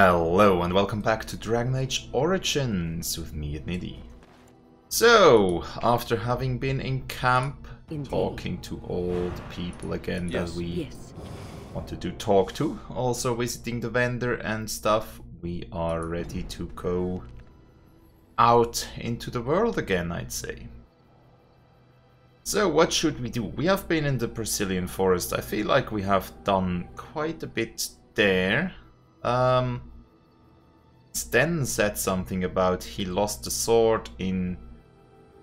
Hello and welcome back to Dragon Age Origins with me, Nidhi. So, after having been in camp, talking to all the people again that we wanted to talk to, also visiting the vendor and stuff, we are ready to go out into the world again, I'd say. So, what should we do? We have been in the Brazilian forest. I feel like we have done quite a bit there. Sten said something about he lost the sword in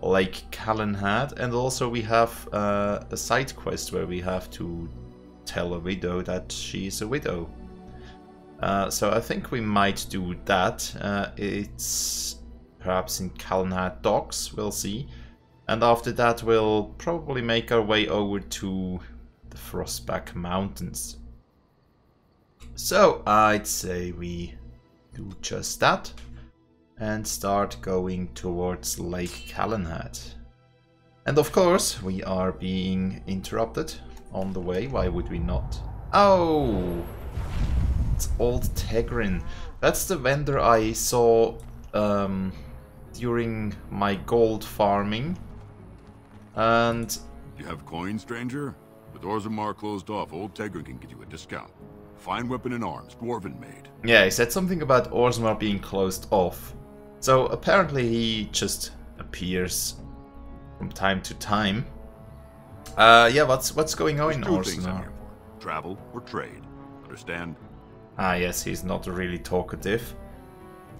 Lake Calenhad, and also we have a side quest where we have to tell a widow that she's a widow. So I think we might do that. It's perhaps in Calenhad Docks, we'll see. And after that we'll probably make our way over to the Frostback Mountains. So I'd say we do just that and start going towards Lake Calenhad. And of course we are being interrupted on the way. Why would we not? Oh, it's Old Tegrin. That's the vendor I saw during my gold farming. And you have coin, stranger? With Orzammar closed off, Old Tegrin can get you a discount. Fine weapon and arms, dwarven made. Yeah, he said something about Orzammar being closed off. So apparently he just appears from time to time. Yeah, what's going on in Orzammar? Travel or trade. Understand? Ah yes, he's not really talkative.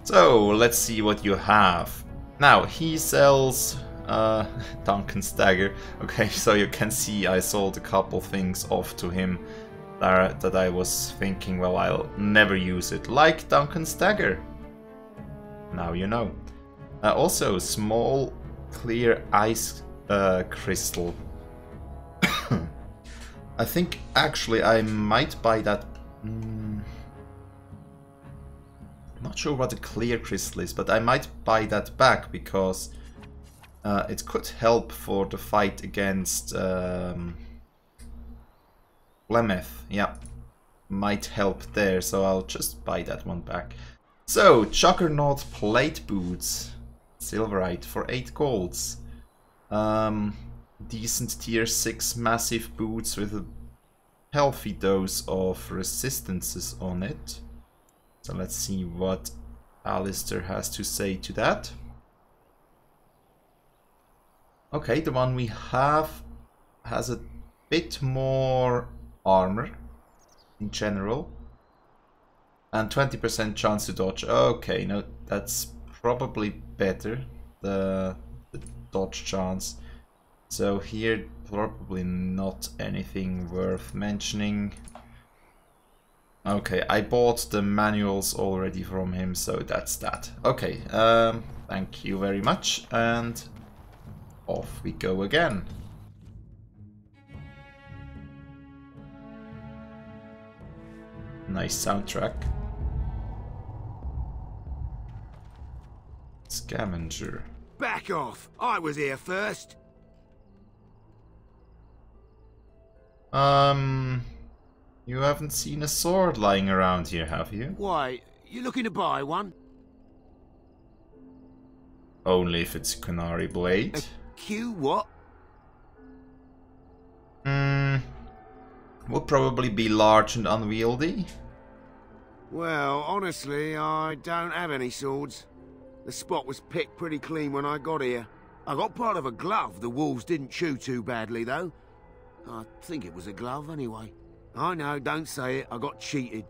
So let's see what you have. Now he sells Duncan's dagger. Okay, so you can see I sold a couple things off to him that I was thinking, well, I'll never use it, like Duncan's dagger. Now you know. Also, small clear ice crystal. I think actually I might buy that. Not sure what a clear crystal is, but I might buy that back because it could help for the fight against Lemeth. Yeah, might help there, so I'll just buy that one back. So, Juggernaut plate boots, Silverite for 8 golds. Decent tier 6 massive boots with a healthy dose of resistances on it. So let's see what Alistair has to say to that. Okay, the one we have has a bit more armor in general and 20% chance to dodge. Okay, no, that's probably better, the dodge chance. So here probably not anything worth mentioning. Okay, I bought the manuals already from him, so that's that. Okay, thank you very much, and off we go again. Nice soundtrack. Scavenger. Back off! I was here first. You haven't seen a sword lying around here, have you? Why, you looking to buy one? Only if it's Qunari blade. A Q what? Would probably be large and unwieldy. Well, honestly, I don't have any swords. The spot was picked pretty clean when I got here. I got part of a glove the wolves didn't chew too badly, though. I think it was a glove, anyway. I know, don't say it, I got cheated.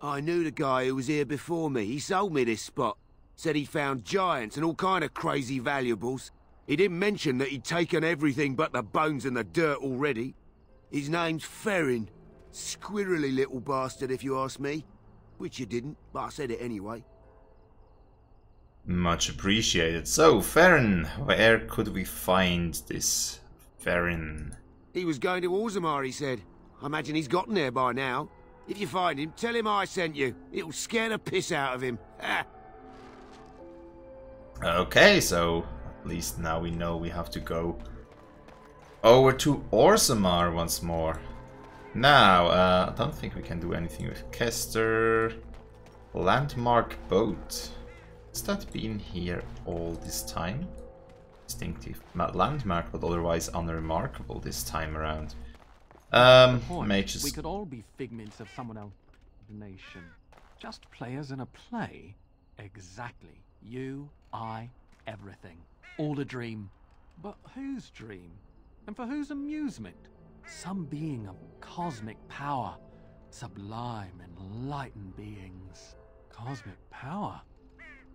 I knew the guy who was here before me. He sold me this spot. Said he found giants and all kind of crazy valuables. He didn't mention that he'd taken everything but the bones and the dirt already. His name's Ferrin. Squirrely little bastard, if you ask me. Which you didn't, but I said it anyway. Much appreciated. So, Ferrin, where could we find this Ferrin? He was going to Orzammar, he said. I imagine he's gotten there by now. If you find him, tell him I sent you. It'll scare the piss out of him. Okay, so at least now we know we have to go over to Orzammar once more. Now, I don't think we can do anything with Kester. Landmark boat. Has that been here all this time? Distinctive landmark, but otherwise unremarkable this time around. Mages. We could all be figments of someone else's imagination. Just players in a play. Exactly. You, I, everything. All a dream. But whose dream? And for whose amusement? Some being of cosmic power. Sublime, enlightened beings. Cosmic power?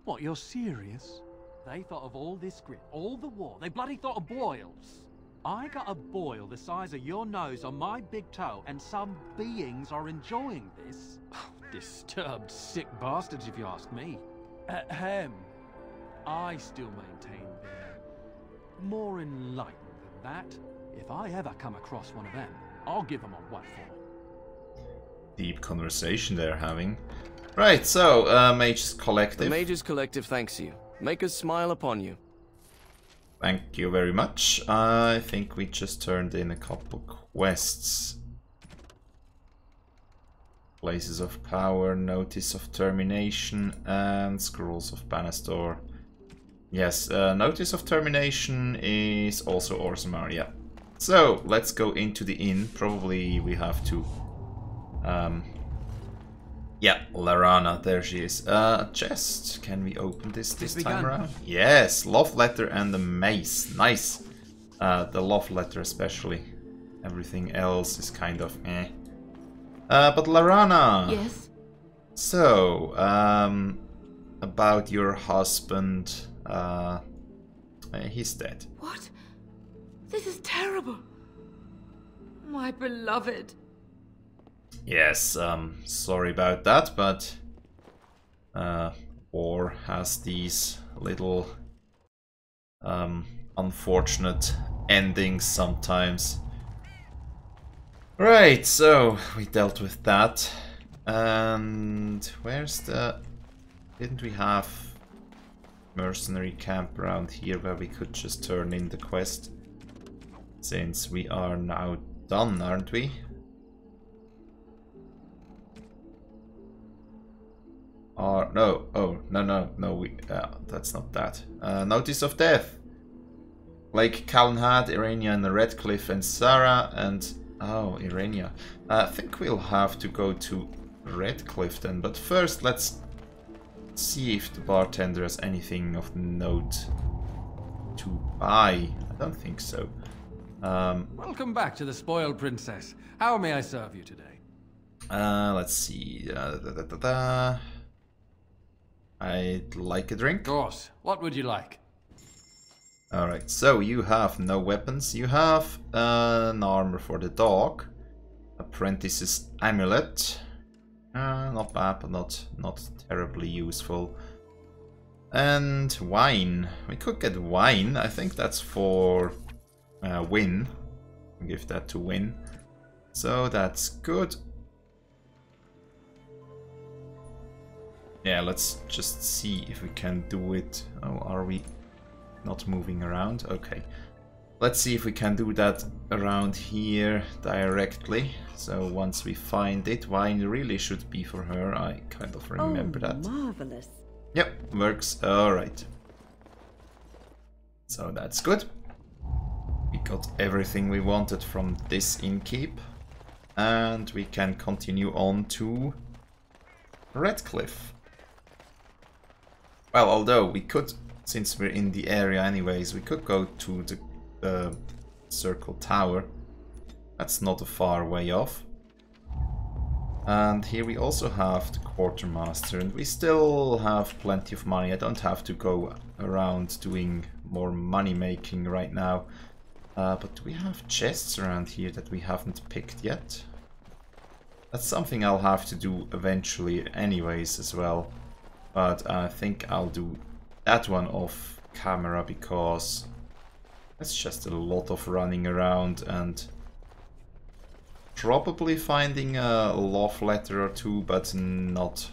What, you're serious? They thought of all this grit, all the war. They bloody thought of boils. I got a boil the size of your nose on my big toe, and some beings are enjoying this? Disturbed, sick bastards, if you ask me. Ahem. I still maintain they're more enlightened than that. If I ever come across one of them, I'll give them a what for. Deep conversation they're having. Right, so, Mages Collective. The Mages Collective thanks you. Make us smile upon you. Thank you very much. I think we just turned in a couple quests. Places of Power, Notice of Termination, and Scrolls of Banastor. Yes, Notice of Termination is also Orzammar, yeah. So, let's go into the inn. Probably we have to... yeah, Larana, there she is. Chest, can we open this time around? Yes, love letter and the mace, nice. The love letter especially. Everything else is kind of eh. But Larana! Yes? So, about your husband, he's dead. What? This is terrible. My beloved. Yes, sorry about that, but war has these little unfortunate endings sometimes. Right, so we dealt with that. And where's the... Didn't we have mercenary camp around here where we could just turn in the quest? Since we are now done, aren't we? No, oh, no, we, that's not that. Notice of Death. Like Callanhead, Irenia, and Redcliffe, and Sarah, and... Oh, Irenia. I think we'll have to go to Redcliffe then, but first let's see if the bartender has anything of note to buy. I don't think so. Welcome back to the Spoiled Princess. How may I serve you today? Let's see. I'd like a drink. Of course. What would you like? Alright, so you have no weapons. You have an armor for the dog. Apprentice's amulet. Not bad, but not terribly useful. And wine. We could get wine. I think that's for Win. Give that to Win. So that's good. Yeah, let's just see if we can do it. Oh, are we not moving around? Okay. Let's see if we can do that around here directly. So once we find it, wine really should be for her. I kind of remember that. Marvelous. Yep, works. Alright. So that's good. We got everything we wanted from this innkeep. And we can continue on to Redcliffe. Well, although we could, since we're in the area anyways, we could go to the Circle Tower. That's not a far way off. And here we also have the Quartermaster, and we still have plenty of money. I don't have to go around doing more money making right now. But we have chests around here that we haven't picked yet. That's something I'll have to do eventually anyways as well. But I think I'll do that one off camera because it's just a lot of running around and probably finding a love letter or two, but not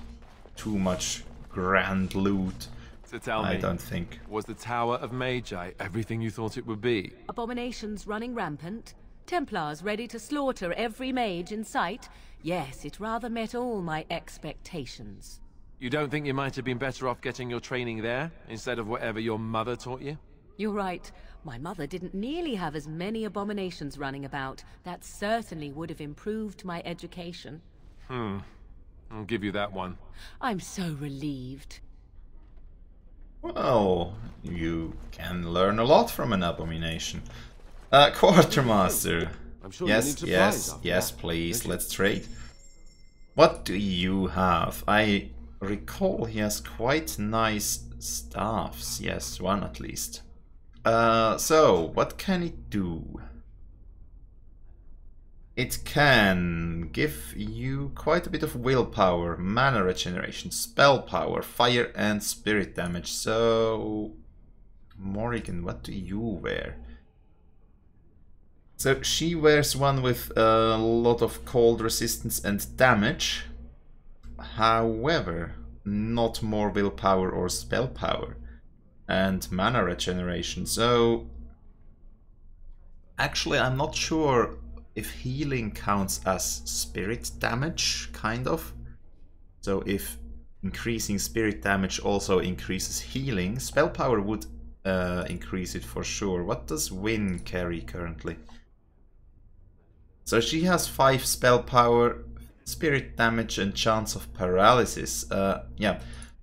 too much grand loot. So tell me, I don't think. Was the Tower of Magi everything you thought it would be? Abominations running rampant. Templars ready to slaughter every mage in sight. Yes, it rather met all my expectations. You don't think you might have been better off getting your training there, instead of whatever your mother taught you? You're right. My mother didn't nearly have as many abominations running about. That certainly would have improved my education. I'll give you that one. I'm so relieved. Well, you can learn a lot from an abomination. Quartermaster. I'm sure Yes, you need supplies yes, after yes, that, please, don't you? let's trade. What do you have? I recall he has quite nice staffs. Yes, one at least. So, what can it do? It can give you quite a bit of willpower, mana regeneration, spell power, fire and spirit damage. So, Morrigan, what do you wear? So she wears one with a lot of cold resistance and damage. However, not more willpower or spell power. And mana regeneration. So, actually I'm not sure if healing counts as spirit damage, kind of. So if increasing spirit damage also increases healing, spell power would increase it for sure. What does Win carry currently? So she has 5 spell power, spirit damage and chance of paralysis. Yeah,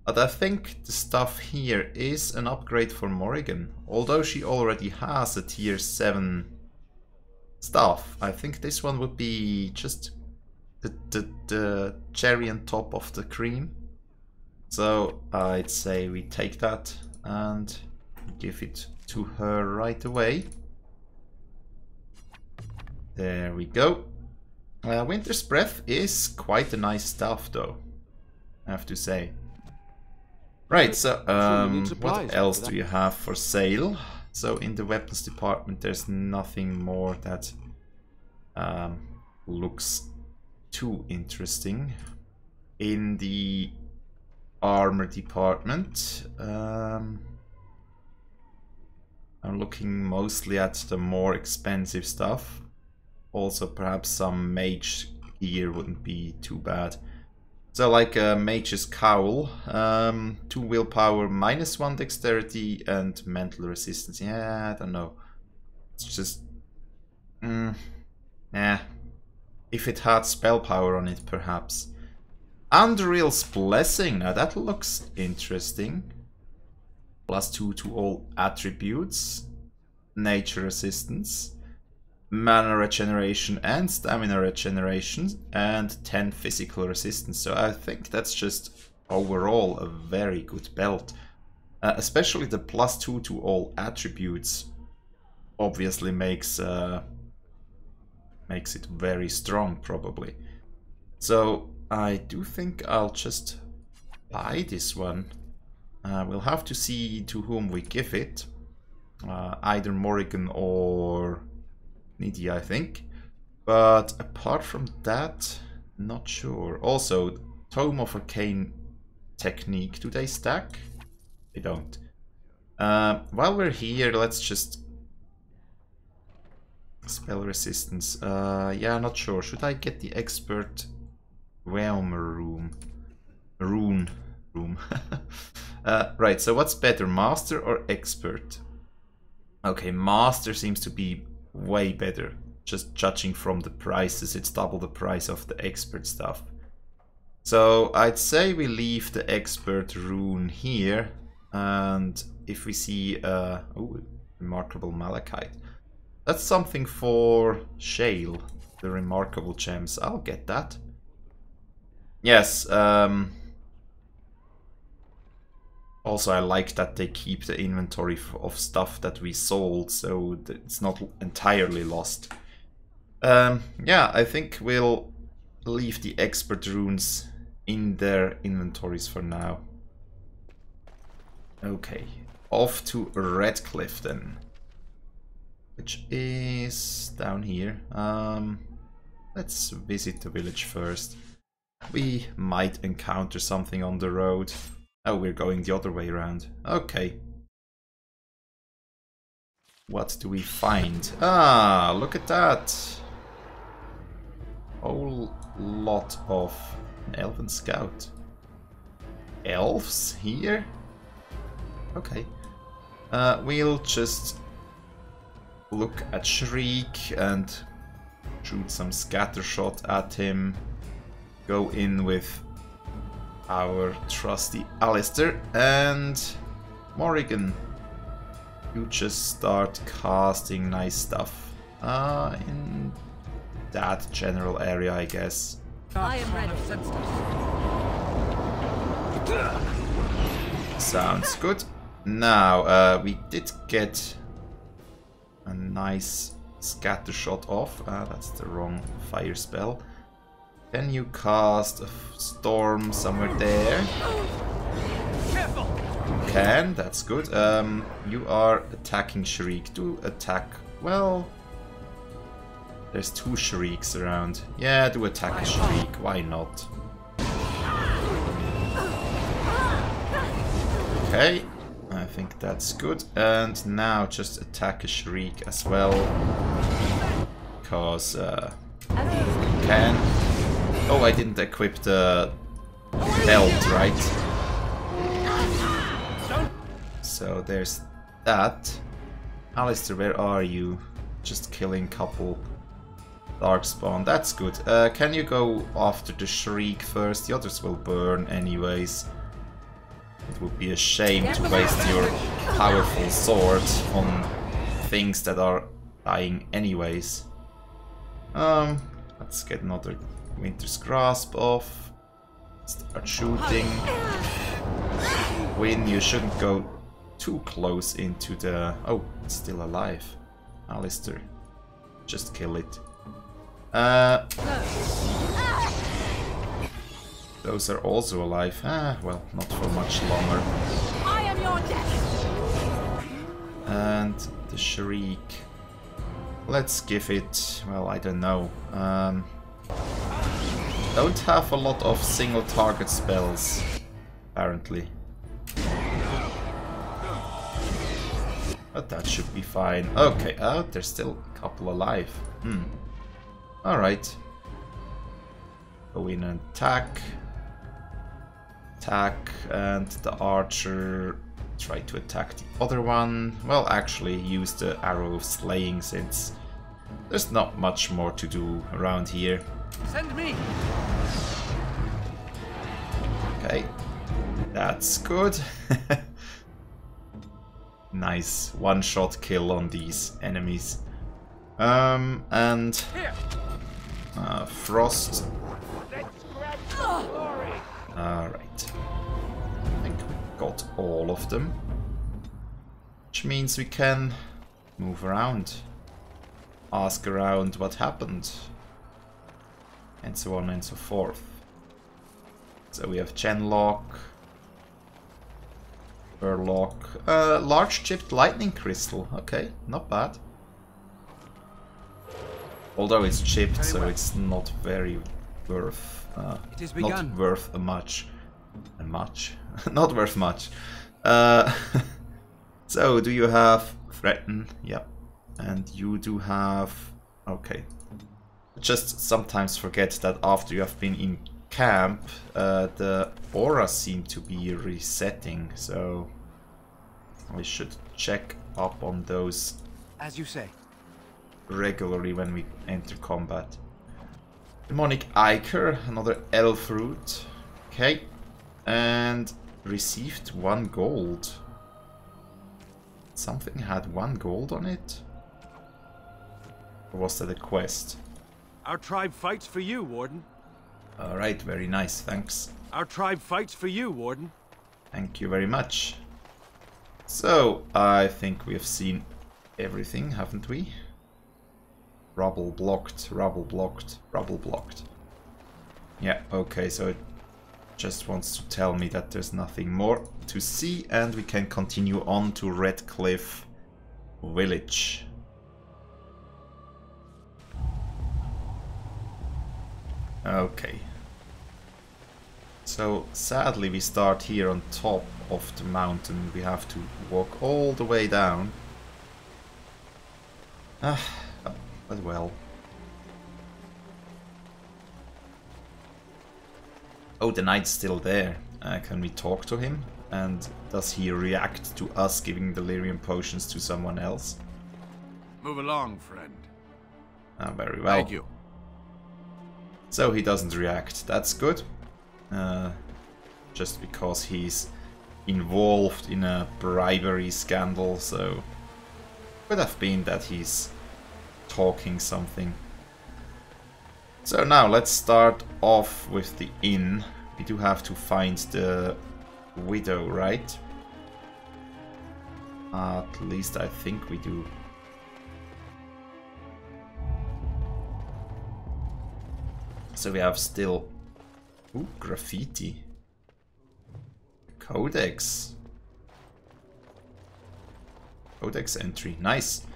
but I think the stuff here is an upgrade for Morrigan. Although she already has a tier 7 stuff, I think this one would be just the cherry on top of the cream. So I'd say we take that and give it to her right away. There we go. Winter's Breath is quite a nice stuff though, I have to say. Right, so what else do you have for sale? So in the weapons department there's nothing more that looks too interesting. In the armor department, I'm looking mostly at the more expensive stuff. Also perhaps some mage gear wouldn't be too bad. So like a mage's cowl, 2 willpower, -1 dexterity and mental resistance. Yeah, I don't know. It's just... If it had spell power on it, perhaps. Unreal's Blessing, now that looks interesting. +2 to all attributes. Nature resistance. Mana regeneration and stamina regeneration, and 10 physical resistance. So I think that's just overall a very good belt. Especially the +2 to all attributes obviously makes it very strong, probably. So I do think I'll just buy this one. We'll have to see to whom we give it. Either Morrigan or Nydia, I think. But apart from that, not sure. Also, Tome of Arcane Technique, do they stack? They don't. While we're here, let's just... Spell resistance. Yeah, not sure. Should I get the expert realm room? Rune room. Right, so what's better, master or expert? Okay, master seems to be way better. Just judging from the prices, it's double the price of the expert stuff. So I'd say we leave the expert rune here, and if we see oh, remarkable malachite. That's something for Shale, the remarkable gems. I'll get that. Yes, also I like that they keep the inventory of stuff that we sold, so that it's not entirely lost. Yeah, I think we'll leave the expert runes in their inventories for now. Okay, off to Redcliffe then. Which is down here. Let's visit the village first. We might encounter something on the road. Oh, we're going the other way around. Okay. What do we find? Ah, look at that. Whole lot of an elven scout. elves here? Okay. We'll just look at Shriek and shoot some scatter shot at him. Go in with our trusty Alistair, and Morrigan, you just start casting nice stuff in that general area, I guess. I am ready. Sounds good. Now, we did get a nice scatter shot off. That's the wrong fire spell. Can you cast a storm somewhere there? You can, that's good. You are attacking Shriek. Do attack. Well, there's 2 Shrieks around. Yeah, do attack a Shriek. Why not? Okay, I think that's good. And now just attack a Shriek as well. Because you can. Oh, I didn't equip the belt, right? So there's that. Alistair, where are you? Just killing couple Darkspawn. That's good. Can you go after the Shriek first? The others will burn anyways. It would be a shame to waste your powerful sword on things that are dying anyways. Let's get another Winter's Grasp off. Start shooting. Win, you shouldn't go too close into the... Oh, it's still alive. Alistair. Just kill it. Those are also alive. Well, not for much longer. I am your death. And the Shriek. Let's give it... Well, I don't know. Don't have a lot of single target spells, apparently. But that should be fine. Okay, there's still a couple alive. Alright. Go in and attack. Attack, and the archer try to attack the other one. Well, actually use the arrow of slaying, since there's not much more to do around here. Send me! Okay, that's good. Nice one-shot kill on these enemies. And Frost. Alright. I think we got all of them. Which means we can move around. Ask around what happened. And so on and so forth. So we have Genlock. Burlock. Large chipped lightning crystal. Okay, not bad. Although it's chipped, so it's not very worth... it is begun. Not worth a much. Not worth much. So, do you have Threaten? Yep. And you do have... Okay. Just sometimes forget that after you have been in camp, the auras seem to be resetting, so we should check up on those as you say regularly when we enter combat. Demonic Ichor, another elf root. Okay, and received 1 gold. Something had 1 gold on it? Or was that a quest? Our tribe fights for you, Warden. Alright, very nice, thanks. Our tribe fights for you, Warden. Thank you very much. So, I think we have seen everything, haven't we? Rubble blocked, rubble blocked, rubble blocked. Yeah, okay, so it just wants to tell me that there's nothing more to see, and we can continue on to Redcliffe Village. Okay. So, sadly we start here on top of the mountain. We have to walk all the way down. But well. Oh, the knight's still there. Can we talk to him? And does he react to us giving delirium potions to someone else? Move along, friend. Very well. Thank you. So he doesn't react. That's good. Just because he's involved in a bribery scandal, so could have been that he's talking something. So now let's start off with the inn. We do have to find the widow, right? At least I think we do. So we have still... Ooh, graffiti. Codex. Codex entry, nice.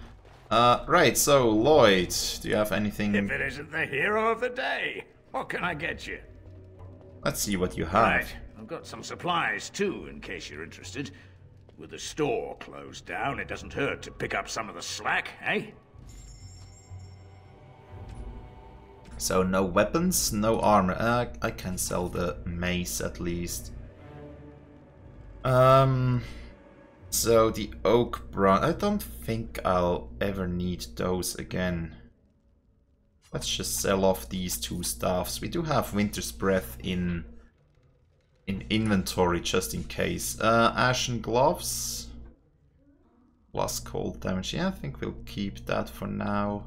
Right, so Lloyd, do you have anything? If it isn't the hero of the day, what can I get you? Let's see what you have. Right, I've got some supplies too, in case you're interested. With the store closed down, it doesn't hurt to pick up some of the slack, eh? So no weapons, no armor. I can sell the mace at least. So the oak bronze, I don't think I'll ever need those again. Let's just sell off these two staffs. We do have Winter's Breath in inventory just in case. Ashen gloves. Plus cold damage. Yeah, I think we'll keep that for now.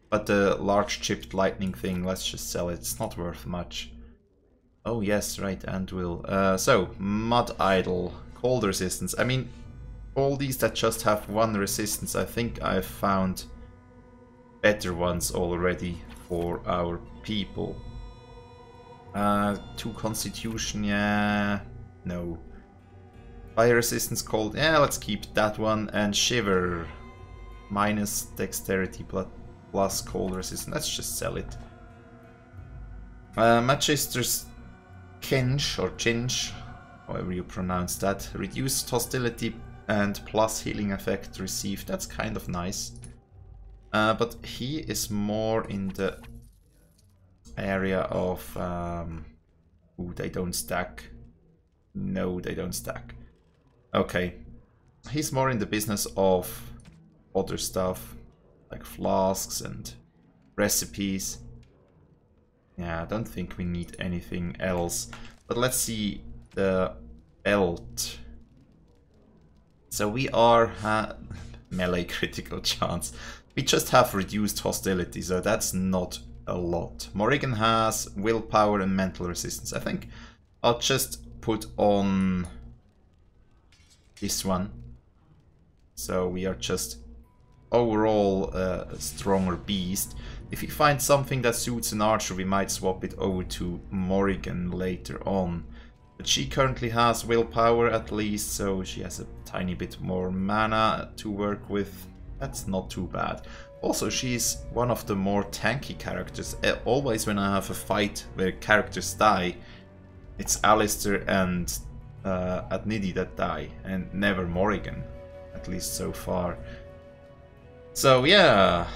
But the large chipped lightning thing, let's just sell it. It's not worth much. Oh yes, right, Anvil. So, Mud Idol, cold resistance. I mean, all these that just have one resistance, I think I've found better ones already for our people. 2 constitution, yeah, no. Fire resistance, cold, yeah, let's keep that one. And shiver, minus dexterity plus cold resistance, let's just sell it. Magister's Kinch, or Chinch, however you pronounce that. Reduced hostility and plus healing effect received. That's kind of nice. But he is more in the area of... ooh, they don't stack. No, they don't stack. Okay. He's more in the business of other stuff, like flasks and recipes. Yeah, I don't think we need anything else. But let's see the belt. So we are melee critical chance. We just have reduced hostility, so that's not a lot. Morrigan has willpower and mental resistance. I think I'll just put on this one. So we are just overall a stronger beast. If we find something that suits an archer, we might swap it over to Morrigan later on. But she currently has willpower at least, so she has a tiny bit more mana to work with. That's not too bad. Also, she's one of the more tanky characters. Always when I have a fight where characters die, it's Alistair and Adnidi that die, and never Morrigan, at least so far. So yeah,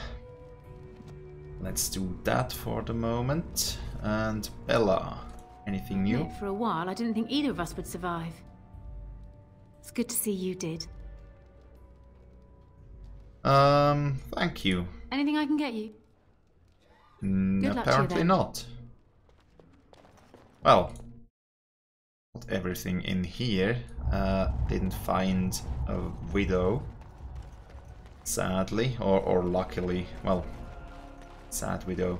let's do that for the moment. And Bella, anything new? Yeah, for a while, I didn't think either of us would survive. It's good to see you did. Thank you. Anything I can get you? Good luck to you Apparently then. not. Well, not everything in here. Didn't find a widow, sadly, or luckily. Well, sad widow.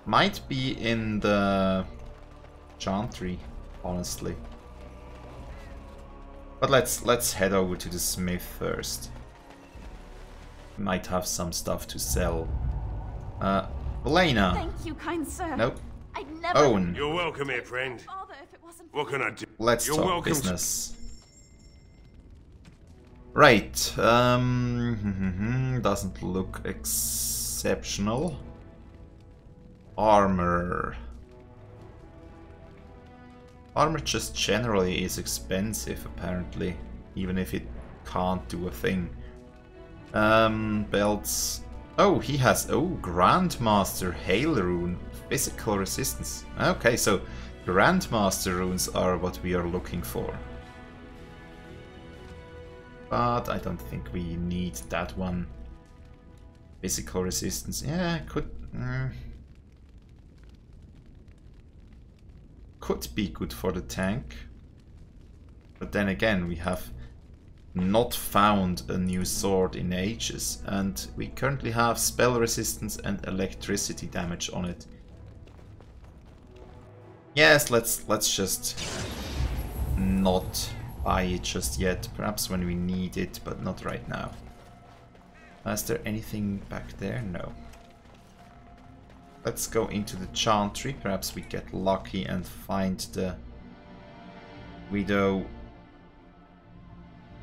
Might be in the chantry, honestly. But let's head over to the smith first. Might have some stuff to sell. Elena. Thank you, kind sir. Nope. I'd never... Owen. You're welcome here, friend. Father, if it wasn't What can I do? Let's You're talk welcome business. Right. Doesn't look exceptional. Armor. Armor just generally is expensive, apparently, even if it can't do a thing. Belts. Oh, he has... Oh, Grandmaster Hail Rune. Physical resistance. Okay, so the Grandmaster runes are what we are looking for. But I don't think we need that one. Physical resistance, yeah, could be good for the tank. But then again, we have not found a new sword in ages, and we currently have spell resistance and electricity damage on it. Yes, let's just not buy it just yet. Perhaps when we need it, but not right now. Is there anything back there? No. Let's go into the chantry. Perhaps we get lucky and find the widow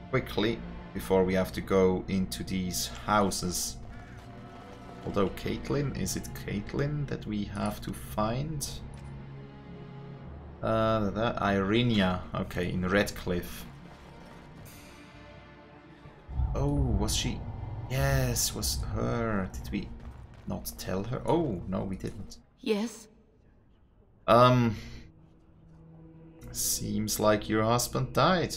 quickly before we have to go into these houses. Although Caitlin, is it Caitlin that we have to find? Irenia, okay, in Redcliffe. Oh, was she? Yes, was her. Did we not tell her? Oh, no, we didn't. Yes? Seems like your husband died.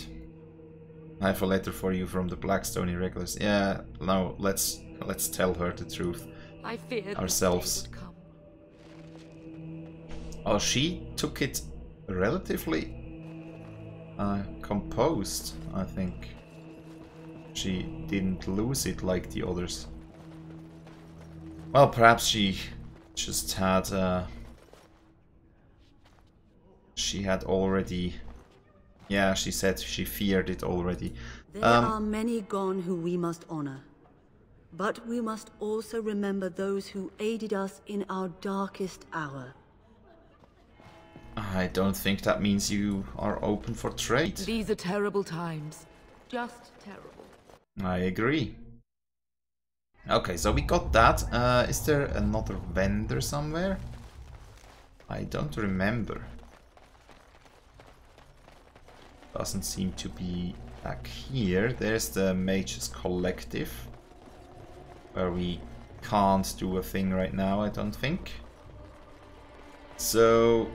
I have a letter for you from the Blackstone Irregulars. Yeah, no, let's tell her the truth. I feared ourselves. Oh, she took it relatively composed, I think. She didn't lose it like the others. Well, perhaps she just had she had already, yeah, she said she feared it already. There are many gone who we must honor, but we must also remember those who aided us in our darkest hour. I don't think that means you are open for trade. These are terrible times. Just terrible. I agree. Okay, so we got that. Is there another vendor somewhere? I don't remember. Doesn't seem to be back here. There's the Mages Collective, where we can't do a thing right now, I don't think. So...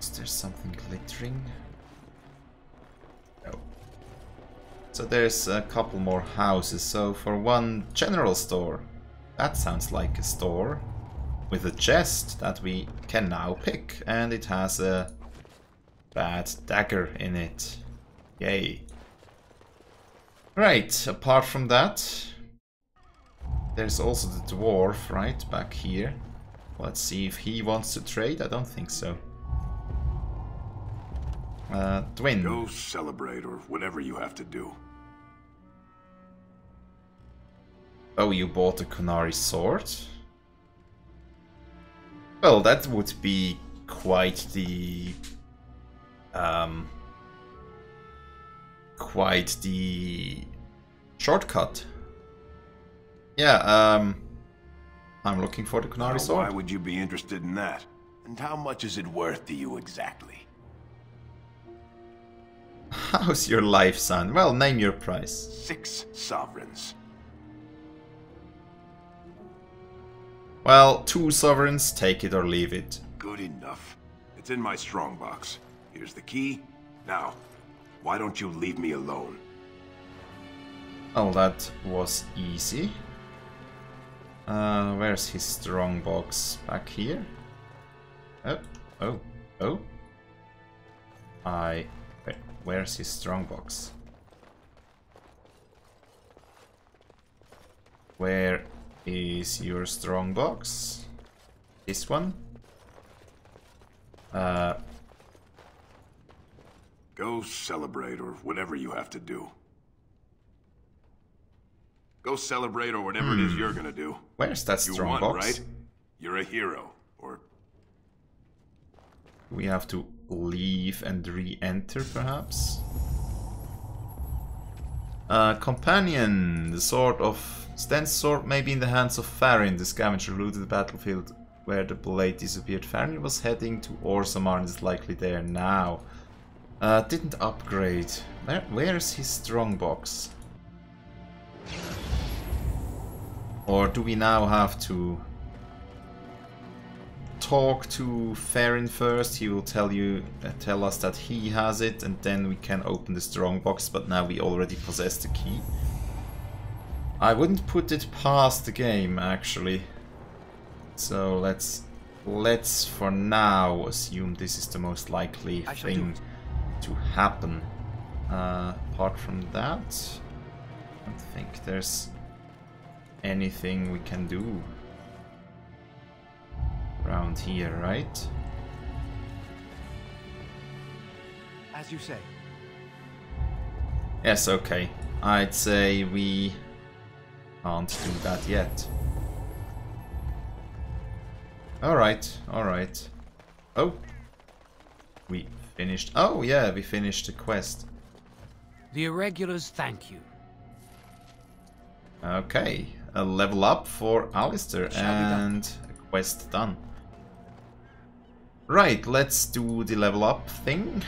is there something glittering? No. So there's a couple more houses. So for one general store, that sounds like a store with a chest that we can now pick, and it has a bad dagger in it. Yay. Right, apart from that, there's also the dwarf right back here. Let's see if he wants to trade. I don't think so. Twin. Go celebrate or whatever you have to do. Oh, you bought a Kunari sword? Well, that would be quite the... quite the shortcut. Yeah, I'm looking for the Kunari sword. Why would you be interested in that? And how much is it worth to you exactly? How's your life, son? Well, name your price. 6 sovereigns. Well, 2 sovereigns, take it or leave it. Good enough. It's in my strongbox. Here's the key. Now, why don't you leave me alone? Oh, that was easy. Where's his strongbox? Back here? Oh. Where's his strongbox? Where is your strongbox? This one? Go celebrate or whatever you have to do. Go celebrate or whatever it is you're gonna do. Where's that strongbox? You won, right? You're a hero. Or... we have to leave and re-enter, perhaps? Companion. The sword of... Sten's sword may be in the hands of Farin, the scavenger who looted the battlefield where the Blight disappeared. Farin was heading to Orzammar and is likely there now. Didn't upgrade. Where's his strongbox? Or do we now have to talk to Farron first. He will tell us that he has it, and then we can open the strongbox. But now we already possess the key. I wouldn't put it past the game, actually. So let's for now assume this is the most likely thing to happen. Apart from that, I don't think there's anything we can do around here, right? As you say. Yes, okay. I'd say we can't do that yet. Alright, alright. Oh! We finished. Oh yeah, we finished the quest. The Irregulars thank you. Okay, a level up for Alistair and a quest done. Right, let's do the level up thing.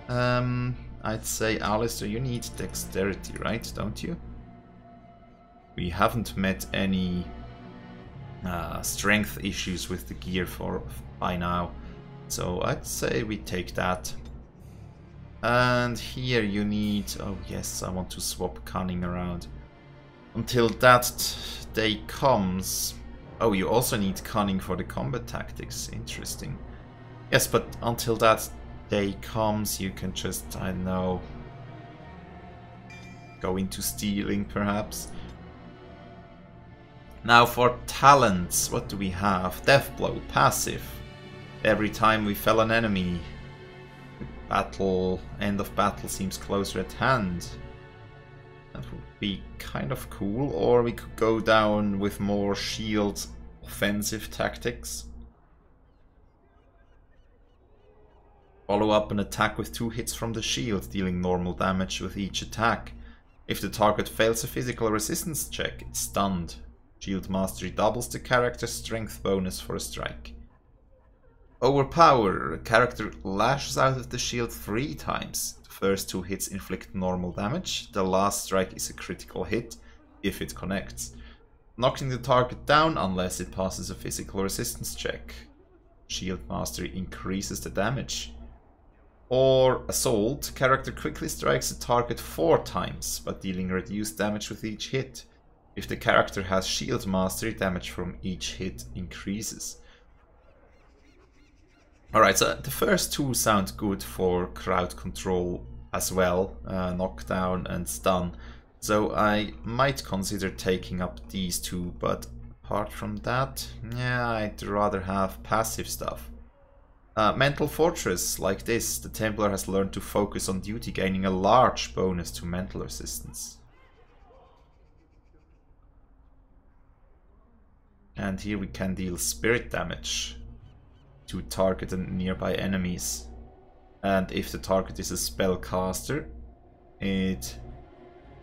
I'd say, Alistair, you need dexterity, right? Don't you? We haven't met any strength issues with the gear by now, so I'd say we take that. And here you need... oh yes, I want to swap cunning around. Until that day comes... oh, you also need cunning for the combat tactics. Interesting. Yes, but until that day comes, you can just, I don't know, go into stealing, perhaps. Now for talents, what do we have? Death Blow, passive. Every time we fell an enemy, end of battle seems closer at hand. That would be kind of cool, or we could go down with more shield offensive tactics. Follow up an attack with 2 hits from the shield, dealing normal damage with each attack. If the target fails a physical resistance check, it's stunned. Shield Mastery doubles the character's strength bonus for a strike. Overpower. A character lashes out of the shield 3 times. The first 2 hits inflict normal damage. The last strike is a critical hit, if it connects. Knocking the target down unless it passes a physical resistance check. Shield Mastery increases the damage. Or Assault. Character quickly strikes a target 4 times, but dealing reduced damage with each hit. If the character has Shield Mastery, damage from each hit increases. Alright, so the first 2 sound good for crowd control as well, knockdown and stun. So I might consider taking up these 2, but apart from that, yeah, I'd rather have passive stuff. Mental Fortress, like this, the Templar has learned to focus on duty, gaining a large bonus to mental resistance. And here we can deal spirit damage to target and nearby enemies. And if the target is a spellcaster, it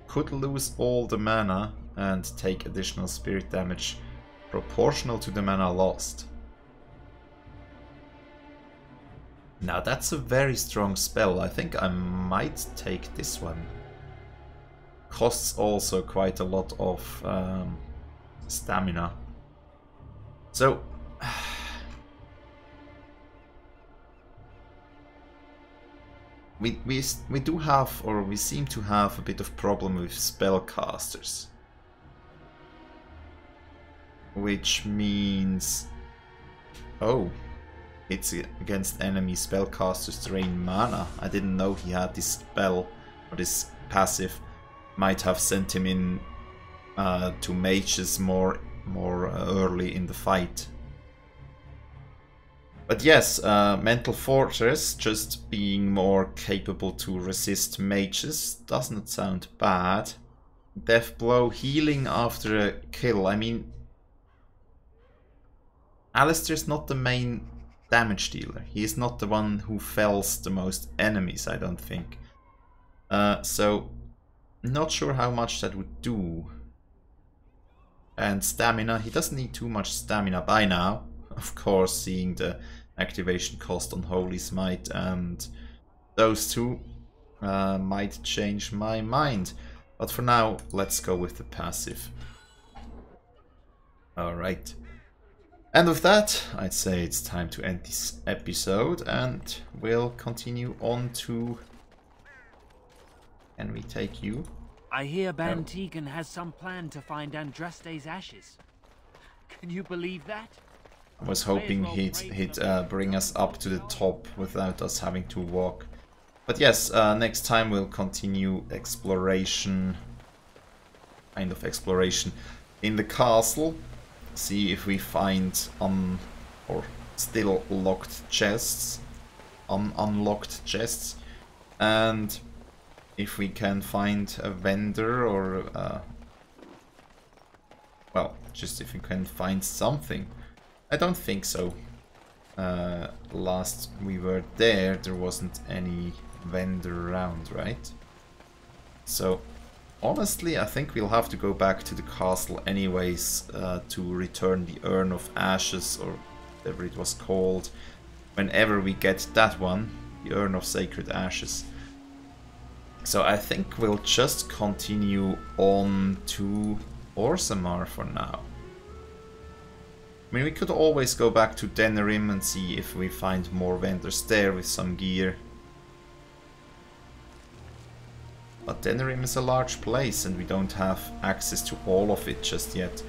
could lose all the mana and take additional spirit damage proportional to the mana lost. Now that's a very strong spell. I think I might take this one. Costs also quite a lot of stamina. So we do have, or we seem to have, a bit of problem with spellcasters, which means, oh, it's against enemy spellcasters drain mana. I didn't know he had this spell, or this passive. Might have sent him in to mages more early in the fight. But yes, Mental Fortress, just being more capable to resist mages, does not sound bad. Death Blow, healing after a kill. I mean, Alistair's not the main damage dealer. He is not the one who fells the most enemies, I don't think. So, not sure how much that would do. And stamina, he doesn't need too much stamina by now. Of course, seeing the activation cost on Holy Smite and those 2 might change my mind. But for now, let's go with the passive. Alright. And with that, I'd say it's time to end this episode, and we'll continue on to... Can we take you? I hear Ban Tegan has some plan to find Andraste's ashes. Can you believe that? I was hoping he'd bring us up to the top without us having to walk. But yes, next time we'll continue exploration, kind of exploration, in the castle. See if we find or still locked chests, unlocked chests, and if we can find a vendor or, well, just if we can find something. I don't think so. Last we were there wasn't any vendor around, right? So, honestly, I think we'll have to go back to the castle anyways to return the Urn of Ashes, or whatever it was called, whenever we get that one, the Urn of Sacred Ashes. So I think we'll just continue on to Orzammar for now. I mean, we could always go back to Denerim and see if we find more vendors there with some gear. But Denerim is a large place and we don't have access to all of it just yet.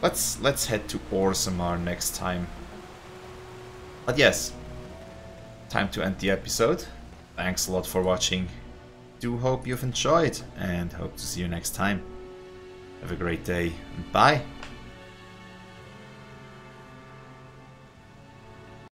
Let's head to Orzammar next time. But yes, time to end the episode. Thanks a lot for watching. Do hope you've enjoyed and hope to see you next time. Have a great day and bye!